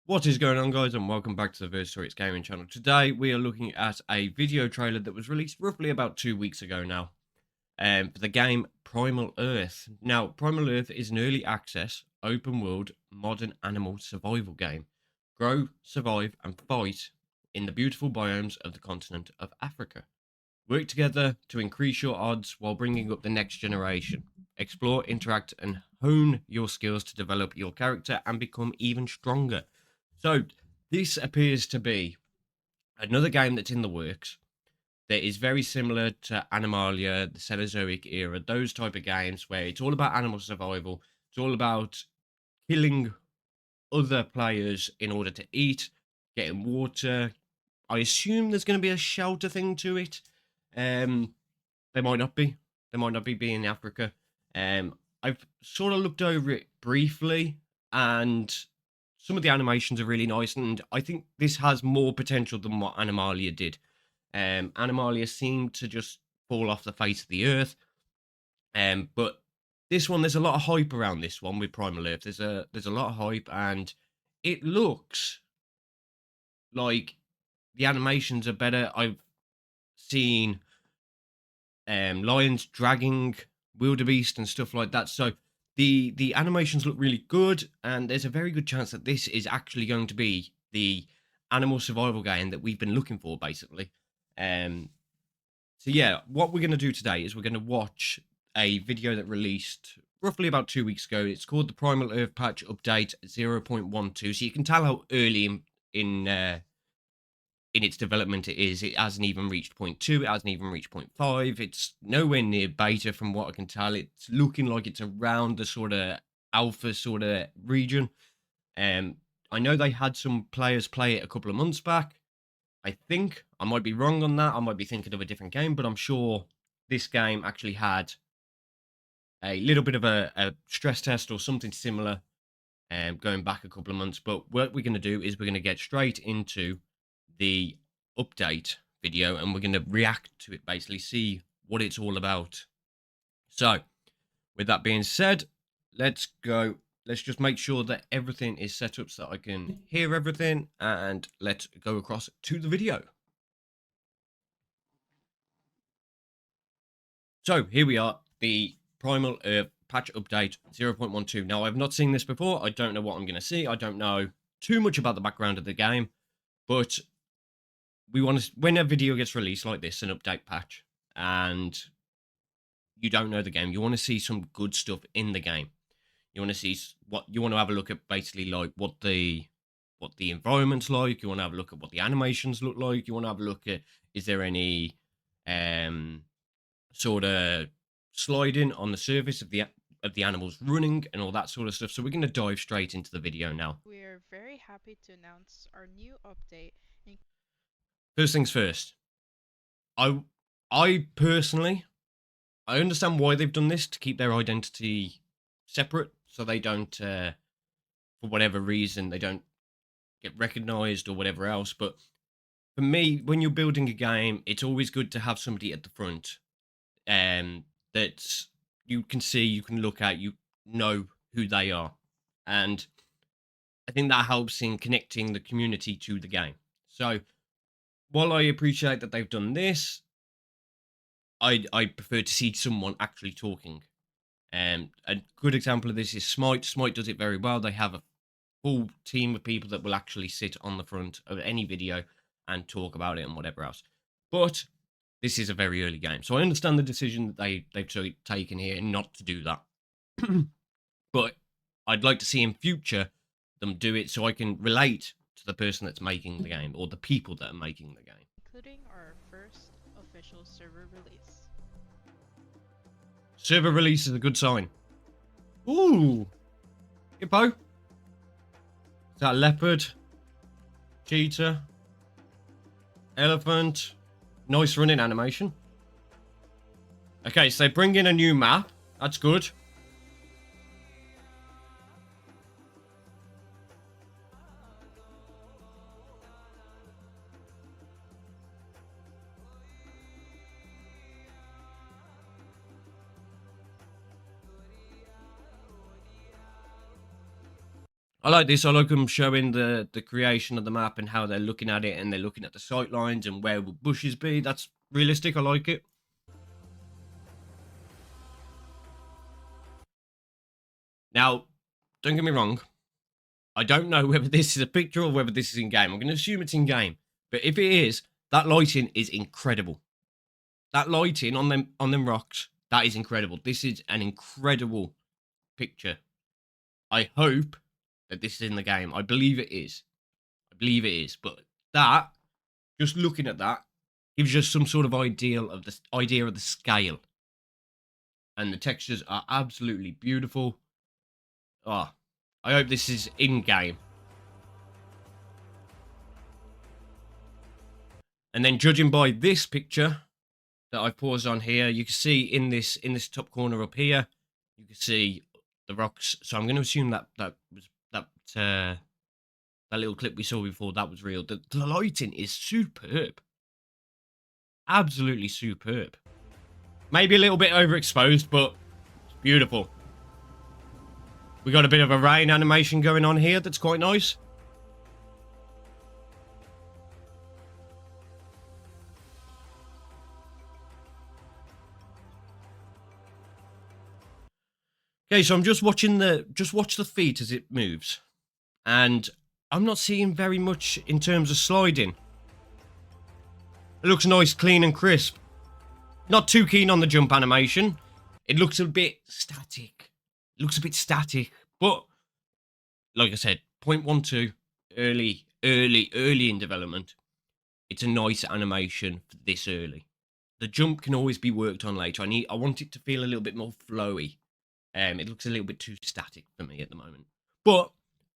What is going on, guys, and welcome back to the Versatorics Gaming channel. Today we are looking at a video trailer that was released roughly about 2 weeks ago now for the game Primal Earth. Now, Primal Earth is an early access, open world, modern animal survival game. Grow, survive and fight in the beautiful biomes of the continent of Africa. Work together to increase your odds while bringing up the next generation. Explore, interact and hone your skills to develop your character and become even stronger. So, this appears to be another game that's in the works that is very similar to Animalia, the Cenozoic era, those type of games where it's all about animal survival. It's all about killing other players in order to eat, getting water. I assume there's going to be a shelter thing to it. There might not be. There might not be being in Africa. I've sort of looked over it briefly, and some of the animations are really nice, and I think this has more potential than what Animalia did. Animalia seemed to just fall off the face of the earth, but this one, there's a lot of hype around this one with Primal Earth. There's a lot of hype, and it looks like the animations are better. I've seen lions dragging wildebeest and stuff like that, so the animations look really good, and there's a very good chance that this is actually going to be the animal survival game that we've been looking for, basically. So yeah, what we're going to do today is we're going to watch a video that released roughly about 2 weeks ago. It's called the Primal Earth Patch Update 0.12, so you can tell how early in its development it is. It hasn't even reached 0.2, it hasn't even reached 0.5. It's nowhere near beta from what I can tell. It's looking like it's around the sort of alpha sort of region. I know they had some players play it a couple of months back. I think I might be wrong on that. I might be thinking of a different game, but I'm sure this game actually had a little bit of a stress test or something similar going back a couple of months. But what we're going to do is we're going to get straight into the update video, and we're going to react to it, basically see what it's all about. So with that being said, let's go. Let's just make sure that everything is set up so that I can hear everything, and let's go across to the video. So here we are, the Primal Earth patch update 0.12. Now, I've not seen this before. I don't know what I'm going to see. I don't know too much about the background of the game, but we want to, when a video gets released like this, an update patch, and you don't know the game, you want to see some good stuff in the game. You want to see what you want to have a look at, basically, like what the environment's like. You want to have a look at what the animations look like. You want to have a look at, is there any sort of sliding on the surface of the animals running and all that sort of stuff. So we're going to dive straight into the video now. We're very happy to announce our new update. First things first, I personally, I understand why they've done this, to keep their identity separate, so they don't, for whatever reason, they don't get recognized or whatever else. But for me, when you're building a game, it's always good to have somebody at the front that you can see, you can look at, you know who they are. And I think that helps in connecting the community to the game. So while I appreciate that they've done this, I prefer to see someone actually talking. A good example of this is Smite. Smite does it very well. They have a full team of people that will actually sit on the front of any video and talk about it and whatever else. But this is a very early game, so I understand the decision that they've taken here not to do that. But I'd like to see in future them do it, so I can relate to the person that's making the game, or the people that are making the game. Including our first official server release. Server release is a good sign. Ooh, hippo. Is that leopard? Cheetah? Elephant? Nice running animation. Okay, so they bring in a new map. That's good. I like this. I like them showing the creation of the map and how they're looking at it, and they're looking at the sight lines and where would bushes be. That's realistic. I like it. Now, don't get me wrong. I don't know whether this is a picture or whether this is in game. I'm going to assume it's in game. But if it is, that lighting is incredible. That lighting on them rocks, that is incredible. This is an incredible picture. I hope that this is in the game. I believe it is. I believe it is. But that, just looking at that, gives you some sort of idea of the scale. And the textures are absolutely beautiful. Oh, I hope this is in game. And then judging by this picture that I've paused on here, you can see in this top corner up here, you can see the rocks. So I'm going to assume that that little clip we saw before, that was real. The lighting is superb. Absolutely superb. Maybe a little bit overexposed, but it's beautiful. We got a bit of a rain animation going on here that's quite nice. Okay, so I'm just watching watch the feet as it moves. And I'm not seeing very much in terms of sliding. It looks nice, clean and crisp. Not too keen on the jump animation. It looks a bit static. It looks a bit static. But, like I said, 0.12, early in development. It's a nice animation for this early. The jump can always be worked on later. I want it to feel a little bit more flowy. It looks a little bit too static for me at the moment. But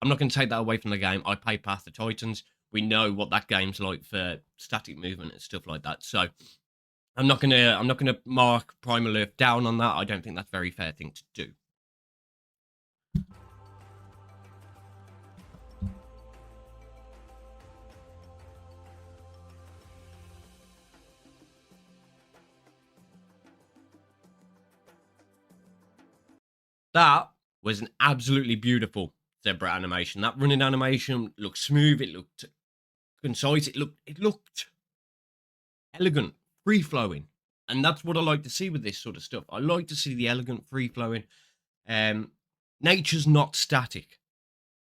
I'm not going to take that away from the game. I play Path of Titans. We know what that game's like for static movement and stuff like that. So I'm not gonna mark Primal Earth down on that. I don't think that's a very fair thing to do. That was an absolutely beautiful zebra animation. That running animation looked smooth. It looked concise. It looked elegant, free flowing, and that's what I like to see with this sort of stuff. I like to see the elegant, free flowing. Nature's not static,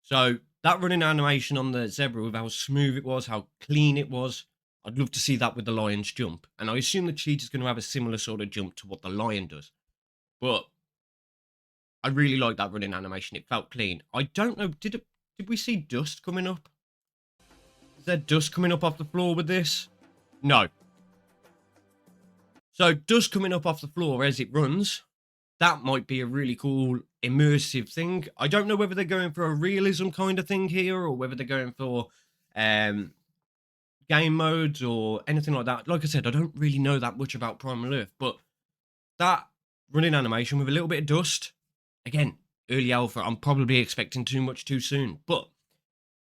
so that running animation on the zebra with how smooth it was, how clean it was. I'd love to see that with the lion's jump, and I assume the cheetah's going to have a similar sort of jump to what the lion does, but I really like that running animation. It felt clean. I don't know, did we see dust coming up? Is there dust coming up off the floor with this? No. So dust coming up off the floor as it runs, that might be a really cool immersive thing. I don't know whether they're going for a realism kind of thing here or whether they're going for game modes or anything like that. Like I said, I don't really know that much about Primal Earth, but that running animation with a little bit of dust, again, early alpha, I'm probably expecting too much too soon, but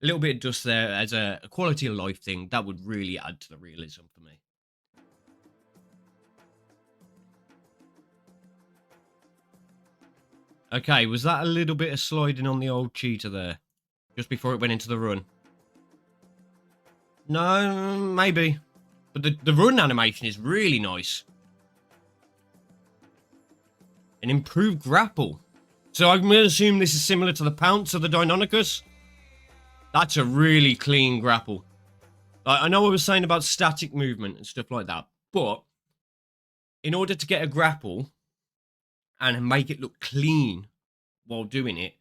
a little bit of dust there as a quality of life thing, that would really add to the realism for me. Okay, was that a little bit of sliding on the old cheetah there? Just before it went into the run? No, maybe. But the run animation is really nice. An improved grapple. So I'm going to assume this is similar to the pounce of the Deinonychus. That's a really clean grapple. I know I was saying about static movement and stuff like that, but in order to get a grapple and make it look clean while doing it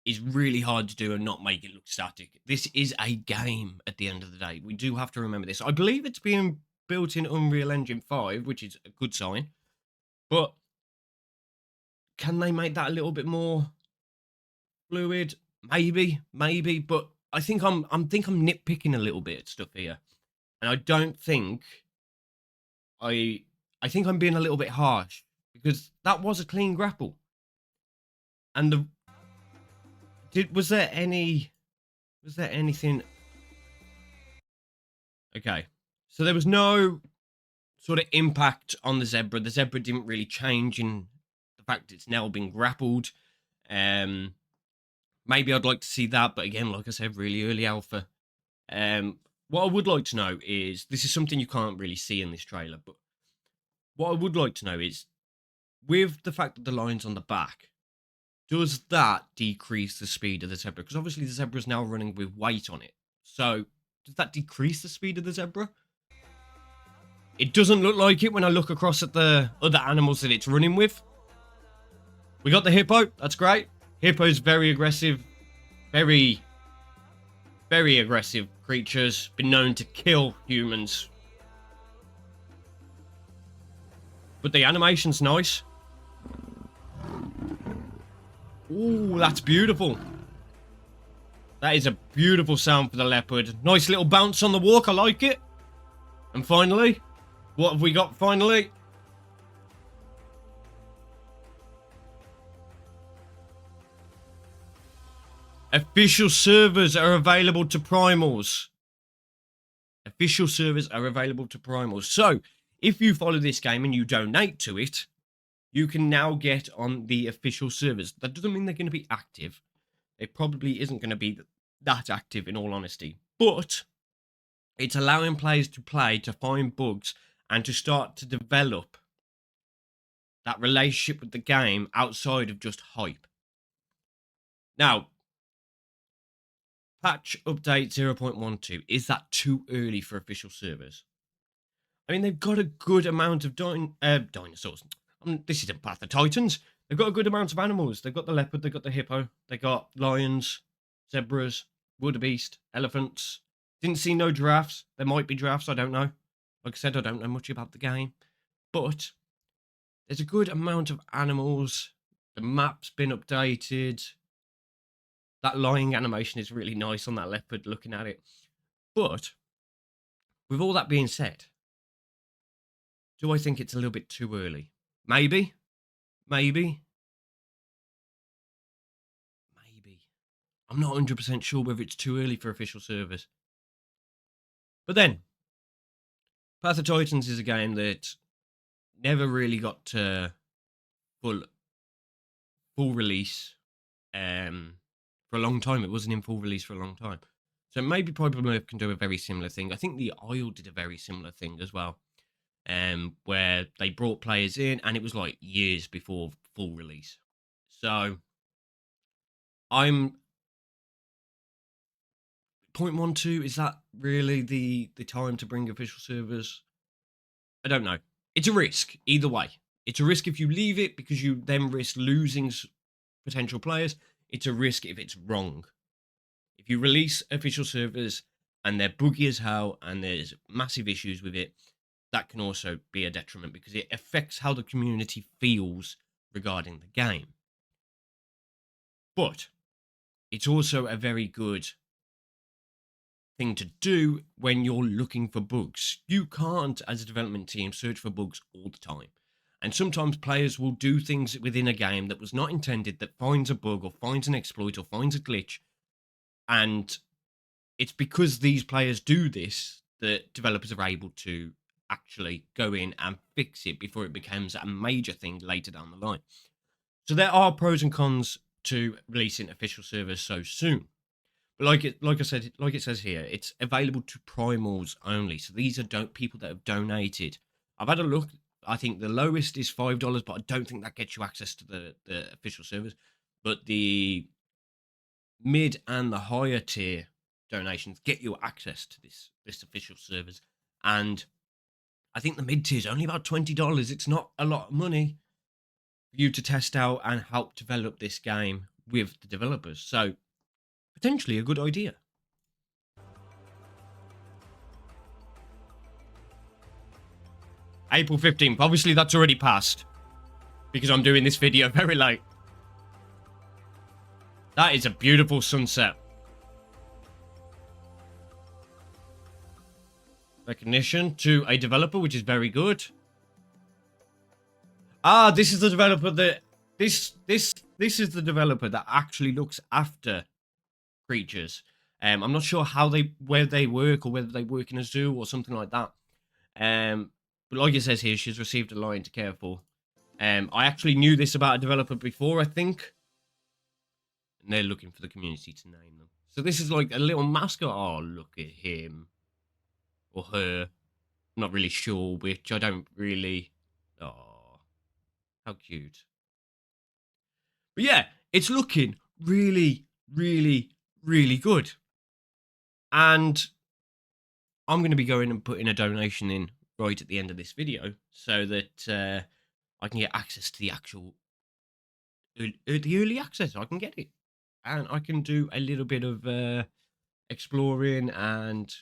is really hard to do and not make it look static. This is a game at the end of the day. We do have to remember this. I believe it's being built in Unreal Engine 5, which is a good sign. But can they make that a little bit more fluid? Maybe, but I think I'm nitpicking a little bit at stuff here. And I don't think I think I'm being a little bit harsh because that was a clean grapple. And was there anything? Okay, so there was no sort of impact on the zebra. The zebra didn't really change in the fact it's now been grappled. Maybe I'd like to see that, but again, like I said, really early alpha. What I would like to know is, this is something you can't really see in this trailer, but what I would like to know is, with the fact that the line's on the back, does that decrease the speed of the zebra? Because obviously the zebra is now running with weight on it. So does that decrease the speed of the zebra? It doesn't look like it when I look across at the other animals that it's running with. We got the hippo. That's great. Hippo's very aggressive. Very, very aggressive creatures. Been known to kill humans. But the animation's nice. Ooh, that's beautiful. That is a beautiful sound for the leopard. Nice little bounce on the walk. I like it. And finally, what have we got finally? Official servers are available to primals. Official servers are available to primals. So, if you follow this game and you donate to it, you can now get on the official servers. That doesn't mean they're going to be active. It probably isn't going to be that active, in all honesty. But it's allowing players to play, to find bugs, and to start to develop that relationship with the game outside of just hype. Now, patch update 0.12. Is that too early for official servers? I mean, they've got a good amount of dinosaurs. This isn't Path of Titans. They've got a good amount of animals. They've got the leopard, they've got the hippo, they got lions, zebras, wildebeest, elephants. Didn't see no giraffes. There might be giraffes, I don't know. Like I said, I don't know much about the game. But there's a good amount of animals. The map's been updated. That lying animation is really nice on that leopard, looking at it. But with all that being said, do I think it's a little bit too early? Maybe. Maybe. Maybe. I'm not 100% sure whether it's too early for official servers. But then, Path of Titans is a game that never really got to full release for a long time. It wasn't in full release for a long time. So maybe Primal Earth can do a very similar thing. I think the Isle did a very similar thing as well. Where they brought players in and it was like years before full release. So I'm 0.12, is that really the time to bring official servers? I don't know. It's a risk either way. It's a risk if you leave it because you then risk losing potential players. It's a risk if it's wrong. If you release official servers and they're buggy as hell and there's massive issues with it, that can also be a detriment because it affects how the community feels regarding the game. But it's also a very good thing to do when you're looking for bugs. You can't, as a development team, search for bugs all the time. And sometimes players will do things within a game that was not intended, that finds a bug or finds an exploit or finds a glitch. And it's because these players do this that developers are able to actually go in and fix it before it becomes a major thing later down the line. So there are pros and cons to releasing official servers so soon. But like it says here, it's available to primals only. So these are people that have donated. I've had a look. I think the lowest is $5, but I don't think that gets you access to the official servers. But the mid and the higher tier donations get you access to this official servers. And I think the mid tier is only about $20. It's not a lot of money for you to test out and help develop this game with the developers. So potentially a good idea. April 15th. Obviously, that's already passed because I'm doing this video very late. That is a beautiful sunset. Recognition to a developer, which is very good. Ah, this is the developer that this is the developer that actually looks after creatures. I'm not sure where they work or whether they work in a zoo or something like that. But like it says here, she's received a lion to care for. I actually knew this about a developer before, I think. and they're looking for the community to name them. So this is like a little mascot. Oh, look at him or her. Not really sure which. I don't really. Oh, how cute. But yeah, it's looking really, really, really good. And I'm going to be going and putting a donation in right at the end of this video so that I can get access to the actual the early access. I can get it, and I can do a little bit of exploring, and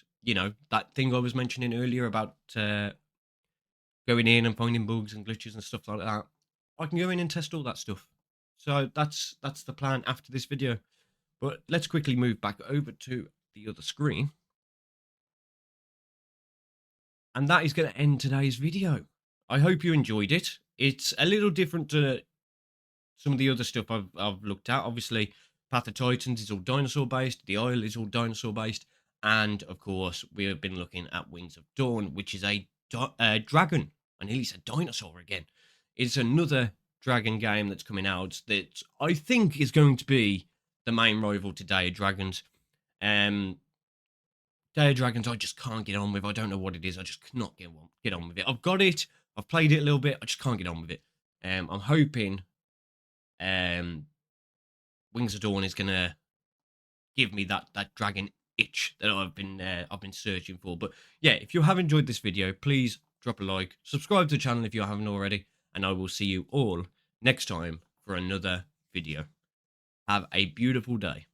that thing I was mentioning earlier about going in and finding bugs and glitches and stuff like that. I can go in and test all that stuff. So that's the plan after this video. But let's quickly move back over to the other screen. And that is going to end today's video. I hope you enjoyed it. It's a little different to some of the other stuff I've looked at. Obviously, Path of Titans is all dinosaur based. The Isle is all dinosaur based. And of course, we have been looking at Wings of Dawn, which is a dragon. I nearly said dinosaur again. It's another dragon game that's coming out that I think is going to be the main rival to Day of Dragons. Day of Dragons, I just can't get on with. I don't know what it is. I just cannot get on with it. I've got it. I've played it a little bit. I just can't get on with it. I'm hoping Wings of Dawn is gonna give me that dragon itch that I've been searching for. But yeah, if you have enjoyed this video, please drop a like, subscribe to the channel if you haven't already, and I will see you all next time for another video. Have a beautiful day.